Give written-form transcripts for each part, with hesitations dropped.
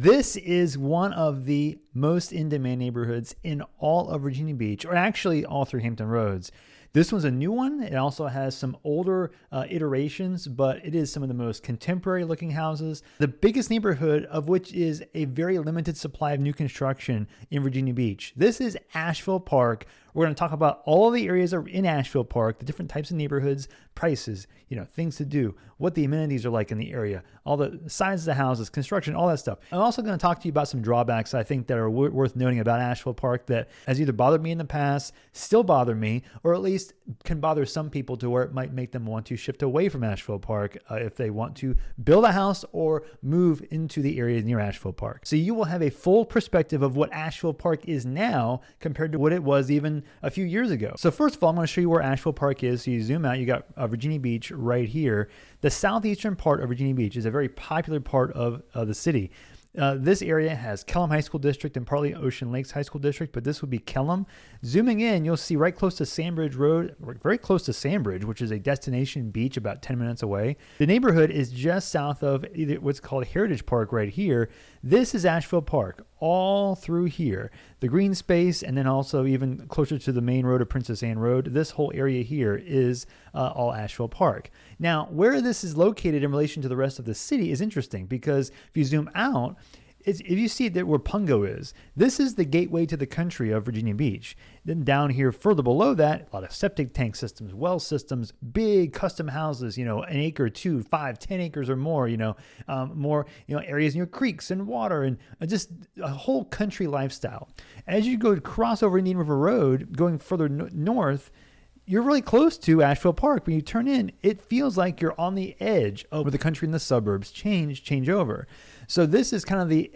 This is one of the most in-demand neighborhoods in all of Virginia Beach, or actually all through Hampton Roads. This one's a new one. It also has some older iterations, but it is some of the most contemporary looking houses. The biggest neighborhood of which is a very limited supply of new construction in Virginia Beach. This is Ashville Park. We're going to talk about all the areas in Ashville Park, the different types of neighborhoods, prices, things to do, what the amenities are like in the area, all the sizes of the houses, construction, all that stuff. I'm also going to talk to you about some drawbacks I think that are worth noting about Ashville Park that has either bothered me in the past, still bother me, or at least can bother some people to where it might make them want to shift away from Ashville Park if they want to build a house or move into the area near Ashville Park. So you will have a full perspective of what Ashville Park is now compared to what it was even a few years ago. So first of all, I'm going to show you where Ashville Park is. So you zoom out, you got Virginia Beach right here. The southeastern part of Virginia Beach is a very popular part of the city. This area has Kellam High School District and partly Ocean Lakes High School District, but this would be Kellam. Zooming in, you'll see right close to Sandbridge Road, very close to Sandbridge, which is a destination beach about 10 minutes away. The neighborhood is just south of what's called Heritage Park right here. This is Ashville Park, all through here. The green space, and then also even closer to the main road of Princess Anne Road, this whole area here is all Ashville Park. Now, where this is located in relation to the rest of the city is interesting because if you zoom out, if you see that where Pungo is, this is the gateway to the country of Virginia Beach. Then down here further below that, a lot of septic tank systems, well systems, big custom houses, an acre, 2, 5, 10 acres or more, more, areas near creeks and water and just a whole country lifestyle. As you go cross over Indian River Road, going further north, you're really close to Ashville Park. When you turn in, it feels like you're on the edge of where the country and the suburbs change over. So this is kind of the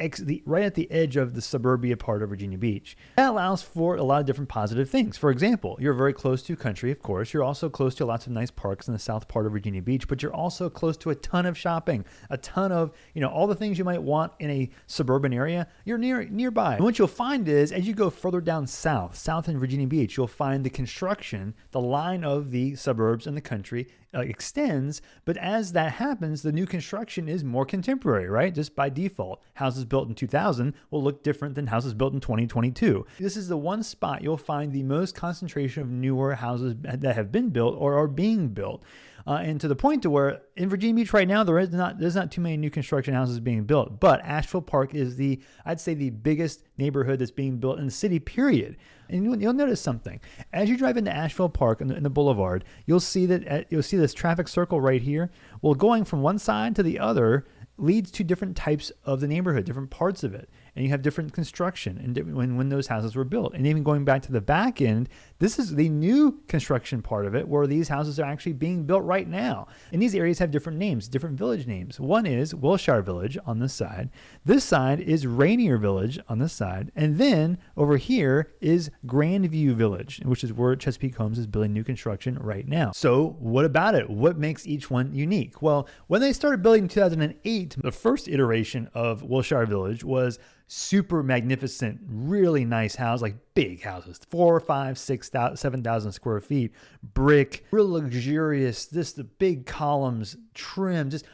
right at the edge of the suburbia part of Virginia Beach. That allows for a lot of different positive things. For example, you're very close to country, of course. You're also close to lots of nice parks in the south part of Virginia Beach, but you're also close to a ton of shopping, a ton of, all the things you might want in a suburban area. You're nearby. And what you'll find is as you go further down south in Virginia Beach, you'll find the construction, the line of the suburbs and the country extends, but as that happens, the new construction is more contemporary, right? Just by default, houses built in 2000 will look different than houses built in 2022. This is the one spot you'll find the most concentration of newer houses that have been built or are being built. And to the point to where in Virginia Beach right now, there's not too many new construction houses being built, but Asheville Park is I'd say the biggest neighborhood that's being built in the city, period. And you'll notice something. As you drive into Asheville Park in the boulevard, you'll see this traffic circle right here. Well, going from one side to the other leads to different types of the neighborhood, different parts of it. And you have different construction and when those houses were built. And even going back to the back end, this is the new construction part of it where these houses are actually being built right now. And these areas have different names, different village names. One is Wilshire Village on this side. This side is Rainier Village on this side. And then over here is Grandview Village, which is where Chesapeake Homes is building new construction right now. So what about it? What makes each one unique? Well, when they started building in 2008, the first iteration of Wilshire Village was super magnificent, really nice house, like big houses, 4, 5, 6, 7,000 square feet, brick, real luxurious, just the big columns, trim, just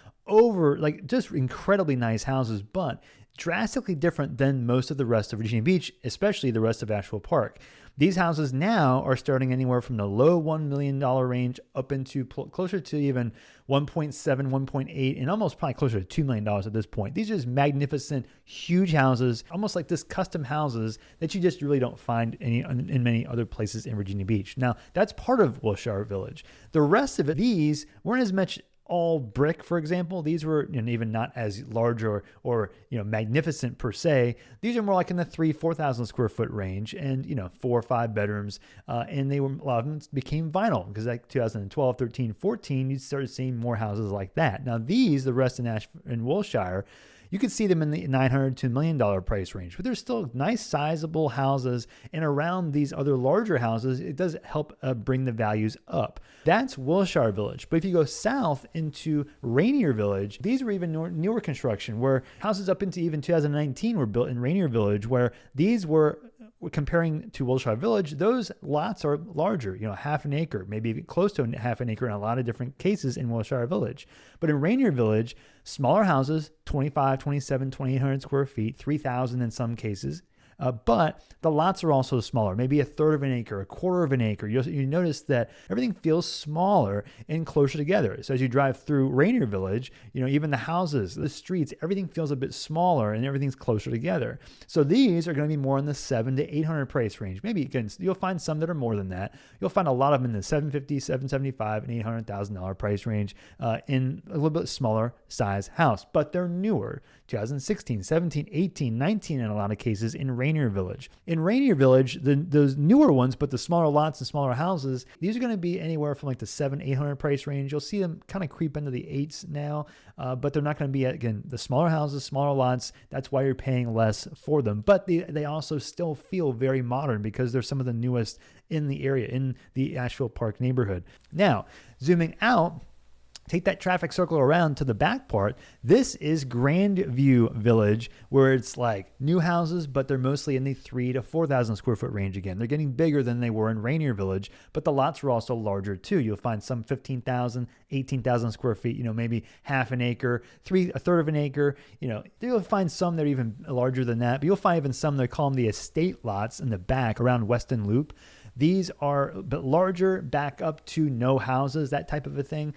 incredibly nice houses, but drastically different than most of the rest of Virginia Beach, especially the rest of Asheville Park. These houses now are starting anywhere from the low $1 million range up into closer to even 1.7, 1.8, and almost probably closer to $2 million at this point. These are just magnificent, huge houses, almost like this custom houses that you just really don't find in many other places in Virginia Beach. Now, that's part of Wilshire Village. The rest of it, these weren't as much all brick, for example. These were even not as large or magnificent per se. These are more like in the 3,000-4,000 square foot range, and 4 or 5 bedrooms. And a lot of them became vinyl because like 2012, 13, 14, you started seeing more houses like that. Now these, the rest in Wilshire, you could see them in the $900 to $1 million price range, but they're still nice, sizable houses. And around these other larger houses, it does help bring the values up. That's Wilshire Village. But if you go south into Rainier Village, these were even newer construction, where houses up into even 2019 were built in Rainier Village, where these were comparing to Wilshire Village, those lots are larger, half an acre, maybe even close to half an acre in a lot of different cases in Wilshire Village. But in Rainier Village, smaller houses, 25, 27, 2,800 square feet, 3,000 in some cases. But the lots are also smaller, maybe a third of an acre, a quarter of an acre. You notice that everything feels smaller and closer together. So as you drive through Rainier Village, even the houses, the streets, everything feels a bit smaller and everything's closer together. So these are going to be more in the 700 to 800 price range. Maybe again, you'll find some that are more than that. You'll find a lot of them in the $750,000, $775,000, and $800,000 price range in a little bit smaller size house. But they're newer, 2016, 17, 18, 19 in a lot of cases in Rainier Village. In Rainier Village, those newer ones, but the smaller lots and smaller houses, these are going to be anywhere from like the 700-800 price range. You'll see them kind of creep into the 8s now, but they're not going to be, again, the smaller houses, smaller lots. That's why you're paying less for them. But they also still feel very modern because they're some of the newest in the area, in the Ashville Park neighborhood. Now, zooming out, take that traffic circle around to the back part. This is Grandview Village, where it's like new houses, but they're mostly in the 3,000 to 4,000 square foot range again. They're getting bigger than they were in Rainier Village, but the lots are also larger too. You'll find some 15,000, 18,000 square feet, maybe half an acre, a third of an acre. You'll find some that are even larger than that, but you'll find even some that call them the estate lots in the back around Weston Loop. These are a bit larger, back up to no houses, that type of a thing,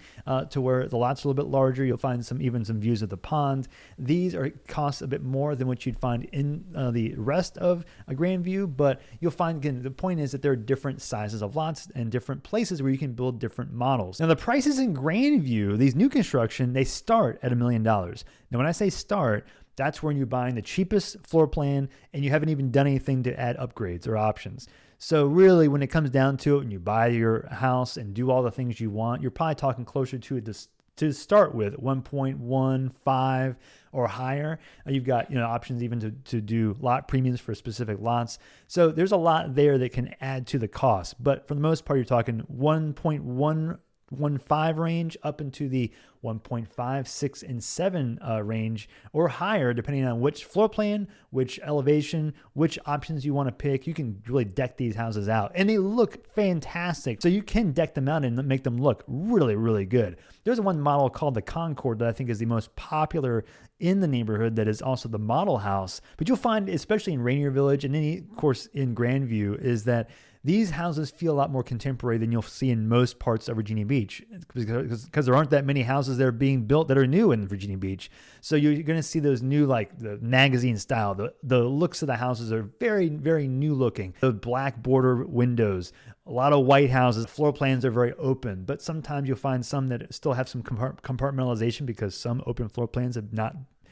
to where the lots are a little bit larger. You'll find some views of the pond. These cost a bit more than what you'd find in the rest of a Grandview, but you'll find, again, the point is that there are different sizes of lots and different places where you can build different models. Now, the prices in Grandview, these new construction, they start at $1 million. Now, when I say start, that's when you're buying the cheapest floor plan and you haven't even done anything to add upgrades or options. So really, when it comes down to it, and you buy your house and do all the things you want, you're probably talking closer to it to start with 1.15 or higher. You've got options even to do lot premiums for specific lots. So there's a lot there that can add to the cost. But for the most part, you're talking 1.15 range up into the 1.5, 6, and 7 range or higher, depending on which floor plan, which elevation, which options you want to pick. You can really deck these houses out, and they look fantastic. So you can deck them out and make them look really, really good. There's one model called the Concord that I think is the most popular in the neighborhood, that is also the model house. But you'll find, especially in Rainier Village and then, of course, in Grandview, is that these houses feel a lot more contemporary than you'll see in most parts of Virginia Beach, because there aren't that many houses that are being built that are new in Virginia Beach. So you're going to see those new, like the magazine style. The looks of the houses are very, very new looking. The black border windows, a lot of white houses. Floor plans are very open, but sometimes you'll find some that still have some compartmentalization because some open floor plans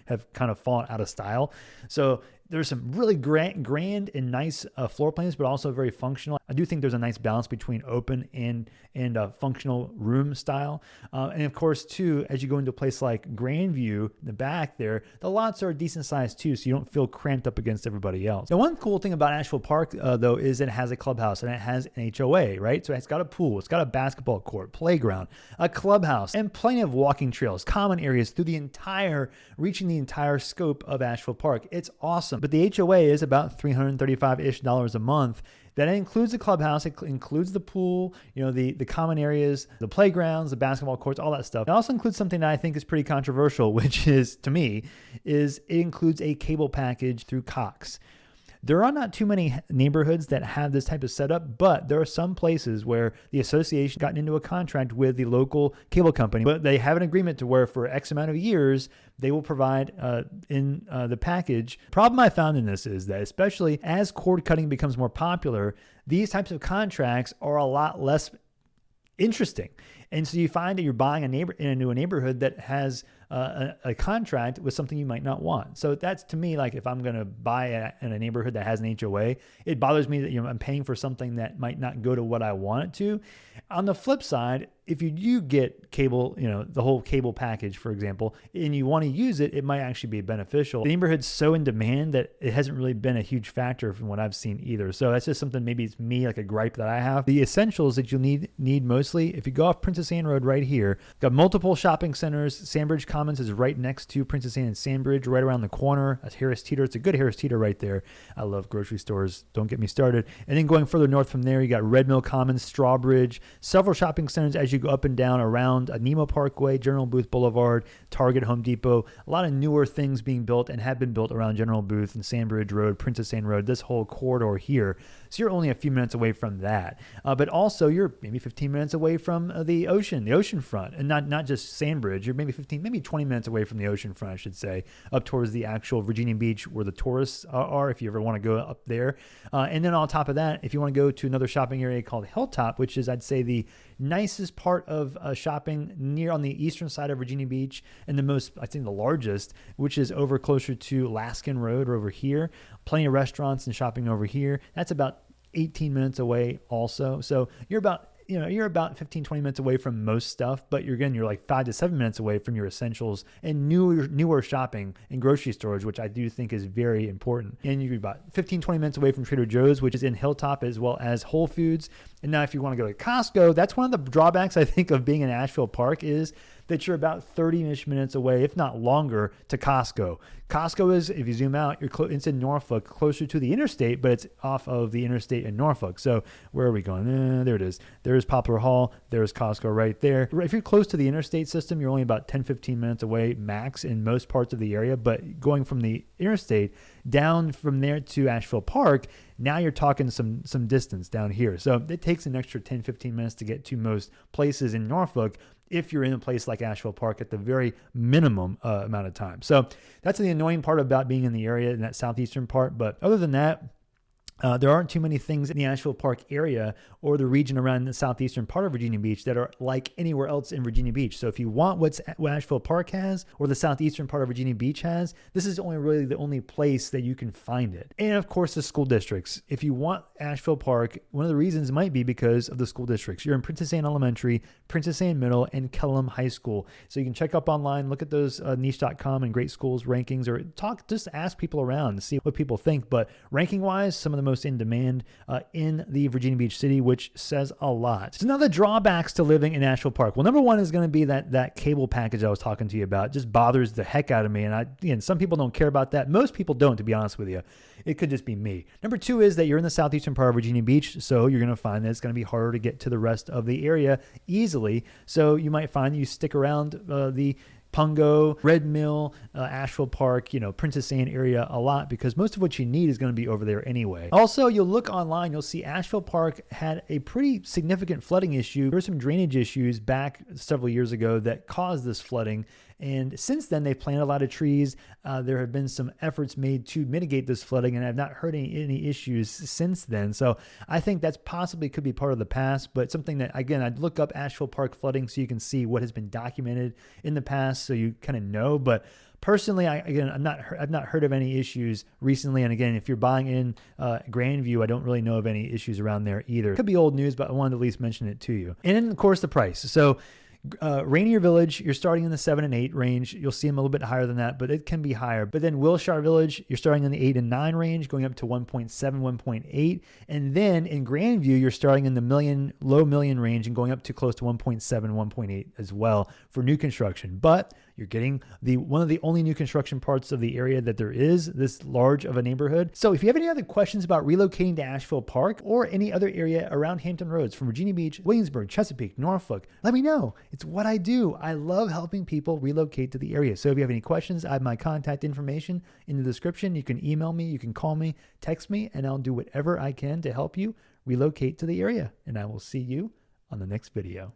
have kind of fallen out of style. So there's some really grand and nice floor plans, but also very functional. I do think there's a nice balance between open and functional room style. And of course, too, as you go into a place like Grandview, the back there, the lots are decent sized too, so you don't feel cramped up against everybody else. Now, one cool thing about Ashville Park, though, is it has a clubhouse and it has an HOA, right? So it's got a pool, it's got a basketball court, playground, a clubhouse, and plenty of walking trails, common areas through reaching the entire scope of Ashville Park. It's awesome. But the HOA is about $335-ish a month. That includes the clubhouse, it includes the pool, the common areas, the playgrounds, the basketball courts, all that stuff. It also includes something that I think is pretty controversial, which is, to me, it includes a cable package through Cox. There are not too many neighborhoods that have this type of setup, but there are some places where the association gotten into a contract with the local cable company, but they have an agreement to where for X amount of years, they will provide in the package. Problem I found in this is that, especially as cord cutting becomes more popular, these types of contracts are a lot less interesting. And so you find that you're buying into a neighborhood that has a contract with something you might not want. So that's, to me, like if I'm going to buy in a neighborhood that has an HOA, it bothers me that I'm paying for something that might not go to what I want it to. On the flip side, if you do get cable, the whole cable package, for example, and you want to use it, it might actually be beneficial. The neighborhood's so in demand that it hasn't really been a huge factor from what I've seen either. So that's just something, maybe it's me, like a gripe that I have. The essentials that you'll need mostly, if you go off Princess Anne Road right here, got multiple shopping centers. Sandbridge Commons is right next to Princess Anne and Sandbridge, right around the corner. That's Harris Teeter. It's a good Harris Teeter right there. I love grocery stores. Don't get me started. And then going further north from there, you got Red Mill Commons, Strawbridge, several shopping centers as you go up and down around Nemo Parkway, General Booth Boulevard, Target, Home Depot. A lot of newer things being built and have been built around General Booth and Sandbridge Road, Princess Anne Road, this whole corridor here. So you're only a few minutes away from that. But also you're maybe 15 minutes away from the ocean front, and not just Sandbridge. You're maybe 20 minutes away from the ocean front, I should say, up towards the actual Virginia Beach where the tourists are, if you ever want to go up there. And then on top of that, if you want to go to another shopping area called Hilltop, which is, I'd say, the nicest part of shopping near on the eastern side of Virginia Beach, and I think the largest, which is over closer to Laskin Road or over here. Plenty of restaurants and shopping over here. That's about 18 minutes away also. So you're about 15, 20 minutes away from most stuff, but you're like 5 to 7 minutes away from your essentials and newer shopping and grocery stores, which I do think is very important. And you're about 15, 20 minutes away from Trader Joe's, which is in Hilltop, as well as Whole Foods. And now if you want to go to Costco, that's one of the drawbacks, I think, of being in Ashville Park is that you're about 30-ish minutes away, if not longer, to Costco. Costco is, if you zoom out, it's in Norfolk, closer to the interstate, but it's off of the interstate in Norfolk. So where are we going? There it is. There's Poplar Hall. There's Costco right there. If you're close to the interstate system, you're only about 10, 15 minutes away max in most parts of the area. But going from the interstate down from there to Ashville Park, now you're talking some distance down here. So it takes an extra 10, 15 minutes to get to most places in Norfolk if you're in a place like Ashville Park at the very minimum amount of time. So that's the annoying part about being in the area in that southeastern part. But other than that, there aren't too many things in the Ashville Park area or the region around the southeastern part of Virginia Beach that are like anywhere else in Virginia Beach. So if you want what Ashville Park has or the southeastern part of Virginia Beach has, this is really the only place that you can find it. And of course, the school districts. If you want Ashville Park, one of the reasons might be because of the school districts. You're in Princess Anne Elementary, Princess Anne Middle, and Kellum High School. So you can check up online, look at those niche.com and great schools rankings, or just ask people around to see what people think. But ranking wise, some of the most in demand in the Virginia Beach city, which says a lot. So now the drawbacks to living in Ashville Park. Well, number one is going to be that cable package I was talking to you about. It just bothers the heck out of me. And some people don't care about that. Most people don't, to be honest with you. It could just be me. Number two is that you're in the southeastern part of Virginia Beach, so you're going to find that it's going to be harder to get to the rest of the area easily. So you might find you stick around the Pungo, Red Mill, Ashville Park, Princess Anne area a lot, because most of what you need is going to be over there anyway. Also, you'll look online, you'll see Ashville Park had a pretty significant flooding issue. There were some drainage issues back several years ago that caused this flooding. And since then, they've planted a lot of trees. There have been some efforts made to mitigate this flooding, and I've not heard any issues since then. So I think that's possibly could be part of the past, but something that, again, I'd look up Asheville Park flooding so you can see what has been documented in the past, so you kind of know. But personally, I've not heard of any issues recently. And again, if you're buying in Grandview, I don't really know of any issues around there either. It could be old news, but I wanted to at least mention it to you. And then, of course, the price. So Rainier Village, you're starting in the 7 and 8 range. You'll see them a little bit higher than that, but it can be higher. But then Wilshire Village, you're starting in the 8 and 9 range, going up to 1.7, 1.8. And then in Grandview, you're starting in the low million range and going up to close to 1.7, 1.8 as well for new construction. But you're getting one of the only new construction parts of the area that there is this large of a neighborhood. So if you have any other questions about relocating to Asheville Park or any other area around Hampton Roads from Virginia Beach, Williamsburg, Chesapeake, Norfolk, let me know. It's what I do. I love helping people relocate to the area. So if you have any questions, I have my contact information in the description. You can email me, you can call me, text me, and I'll do whatever I can to help you relocate to the area. And I will see you on the next video.